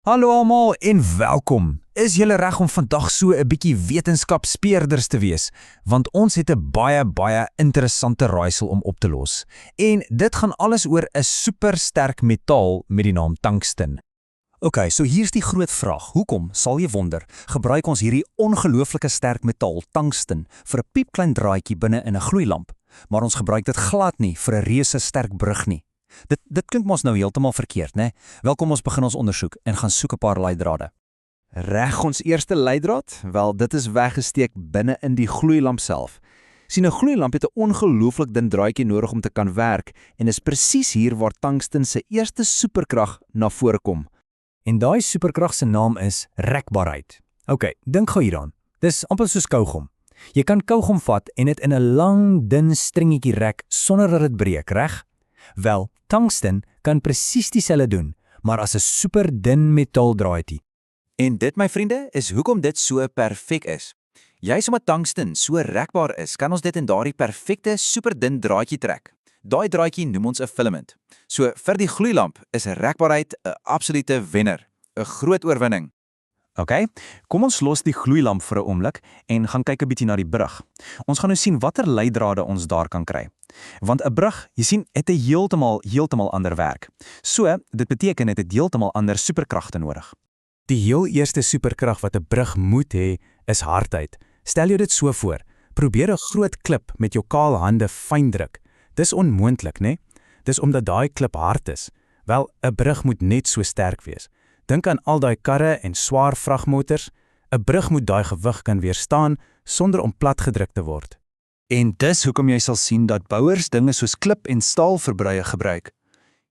Hallo almal en welkom. Is julle reg om vandag so 'n bietjie wetenskapspeerders te wees? Want ons het 'n baie interessante raaisel om op te los. En dit gaan alles oor 'n supersterk metaal met die naam tungsten. Ok, so hier's die groot vraag. Hoekom, sal jy wonder, gebruik ons hierdie ongelooflike sterk metaal, tungsten, vir 'n piepklein draadjie binne in 'n gloeilamp, maar ons gebruik dit glad nie vir 'n reuse sterk brug nie? Dit klink mos nou heeltemal verkeerd, né? Welkom, ons begin ons ondersoek en gaan soek 'n paar leidrade. Reg, ons eerste leidraad? Wel, dit is weggesteek binne in die gloeilamp self. Sien, 'n gloeilamp het 'n ongelooflik dun draadjie nodig om te kan werk en is presies hier waar tungsten se eerste superkrag na vore kom. En daai superkrag se naam is rekbaarheid. Ok, dink gou hieraan. Dis amper soos kougom. Jy kan kougom vat en dit in 'n lang, dun stringetjie rek sonder dat dit breek, reg? Wel, tungsten kan presies dieselfde doen, maar as 'n superdun metaaldraadjie. En dit, my vriende, is hoekom dit so perfek is. Juis omdat tungsten so rekbaar is, kan ons dit in daardie perfekte superdun draadjie trek. Daai draadjie noem ons 'n filament. So vir die gloeilamp is rekbaarheid 'n absolute wenner, 'n groot oorwinning. Ok, kom ons los die gloeilamp vir 'n oomblik en gaan kyk 'n bietjie na die brug. Ons gaan nou sien watter leidrade ons daar kan kry. Want 'n brug, jy sien, het 'n heeltemal ander werk. So, dit beteken dit het heeltemal ander superkragte nodig. Die heel eerste superkrag wat 'n brug moet hê, is hardheid. Stel jou dit so voor. Probeer 'n groot klip met jou kaal hande fyn druk. Dis onmoontlik, né? Dis omdat daai klip hard is. Wel, 'n brug moet net so sterk wees. Dink aan al daai karre en swaar vragmotors. 'n Brug moet daai gewig kan weerstaan sonder om platgedruk te word. En dis hoekom jy sal sien dat bouers dinge soos klip en staalverbruie gebruik.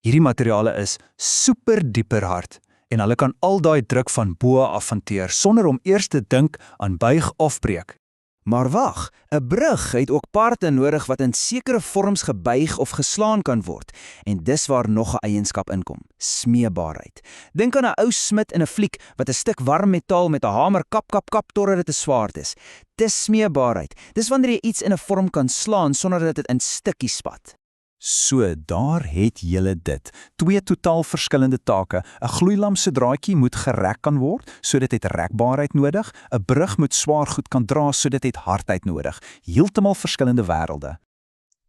Hierdie materiale is super dieper hard en hulle kan al daai druk van bo af hanteer sonder om eers te dink aan buig of breek. Maar wag, 'n brug het ook parte nodig wat in sekere vorms gebuig of geslaan kan word. En dis waar nog 'n eienskap inkom, smeebaarheid. Dink aan 'n ou smid in 'n fliek wat 'n stuk warm metaal met 'n hamer kap totdat dit te swaard is. Dis smeebaarheid. Dis wanneer jy iets in 'n vorm kan slaan sonder dat dit in stukkies spat. So, daar het julle dit. Twee totaal verskillende take. 'n Gloeilamp se draadjie moet gerek kan word, so dit het rekbaarheid nodig. 'n Brug moet swaar goed kan dra, so dit het hardheid nodig. Heeltemal verskillende wêrelde.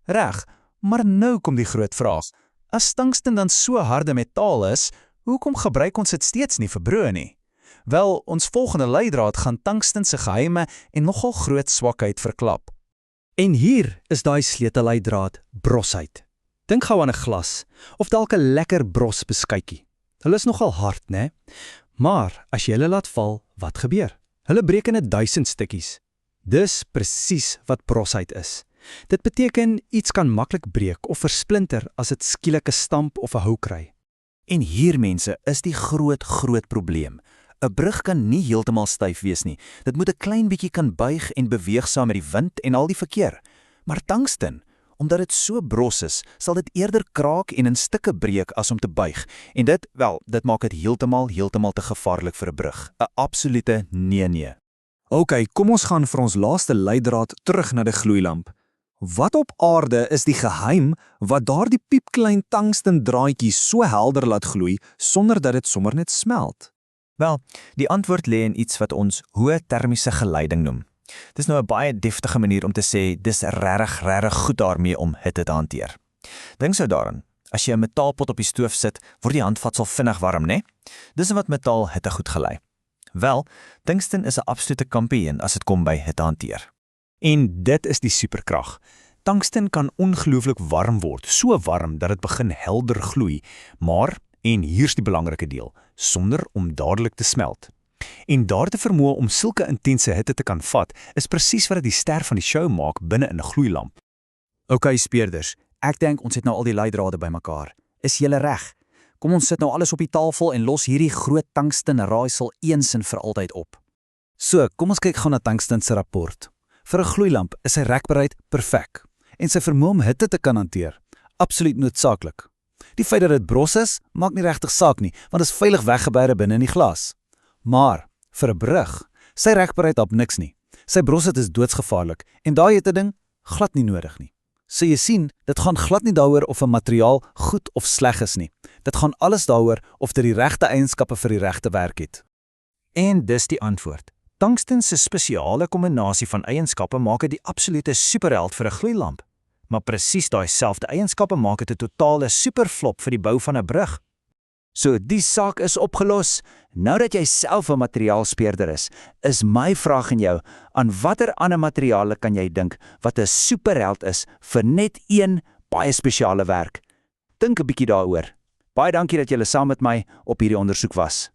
Reg, maar nou kom die groot vraag. As tungsten dan so harde metaal is, hoekom gebruik ons dit steeds nie vir broe nie? Wel, ons volgende leidraad gaan tungsten se geheime en nogal groot swakheid verklap. En hier is daai sleutelleidraad, brosheid. Dink gou aan 'n glas, of dalk 'n lekker bros beskuitjie. Hulle is nogal hard, né? Maar as jy hulle laat val, wat gebeur? Hulle breek in 1000 stukkies. Dis presies wat brosheid is. Dit beteken iets kan maklik breek of versplinter as dit skielik 'n stamp of 'n hou kry. En hier, mense, is die groot probleem. 'n Brug kan nie heeltemal styf wees nie. Dit moet 'n klein bietjie kan buig en beweeg saam met die wind en al die verkeer. Maar tungsten, omdat dit so bros is, sal dit eerder kraak en in stukke breek as om te buig. En dit maak dit heeltemal te gevaarlik vir 'n brug. 'n Absolute nee. Ok, kom ons gaan vir ons laaste leidraad terug na die gloeilamp. Wat op aarde is die geheim wat daardie piepklein tungsten draadjie so helder laat gloei sonder dat dit sommer net smelt? Wel, die antwoord lê in iets wat ons hoë termiese geleiding noem. Dis nou 'n baie deftige manier om te sê dis regtig goed daarmee om hitte te hanteer. Dink sou daaraan, as jy 'n metaalpot op die stoof sit, word die handvatsel vinnig warm, né? Dis wat metaal hitte goed gelei. Wel, tungsten is 'n absolute kampioen as dit kom by hitte hanteer. En dit is die superkrag. Tungsten kan ongelooflik warm word, so warm dat dit begin helder gloei, maar, en hier's die belangrike deel, sonder om dadelik te smelt. En daardie vermoë om sulke intense hitte te kan vat, is presies wat dit die ster van die show maak binne in 'n gloeilamp. Ok, speerders, ek dink ons het nou al die leidrade bymekaar. Is julle reg? Kom ons sit nou alles op die tafel en los hierdie groot tungsten raaisel eens en vir altyd op. So, kom ons kyk gou na tungsten se rapport. Vir 'n gloeilamp is sy rekbaarheid perfek en sy vermoë om hitte te kan hanteer absoluut noodsaaklik. Die feit dat dit bros is, maak nie regtig saak nie, want dit is veilig weggeberei binne in die glas. Maar vir 'n brug, sy rekbaarheid op niks nie. Sy brosheid is doodsgevaarlik en daai het 'n ding glad nie nodig nie. So jy sien, dit gaan glad nie daaroor of 'n materiaal goed of sleg is nie. Dit gaan alles daaroor of dit die regte eienskappe vir die regte werk het. En dis die antwoord. Tungsten se spesiale kombinasie van eienskappe maak dit die absolute superheld vir 'n gloeilamp. Maar presies daai selfde eienskappe maak dit 'n totale superflop vir die bou van 'n brug. So, die saak is opgelos. Nou dat jy self 'n materiaalspeurder is my vraag aan jou, aan watter ander materiale kan jy dink wat 'n superheld is vir net een baie spesiale werk? Dink 'n bietjie daaroor. Baie dankie dat julle saam met my op hierdie ondersoek was.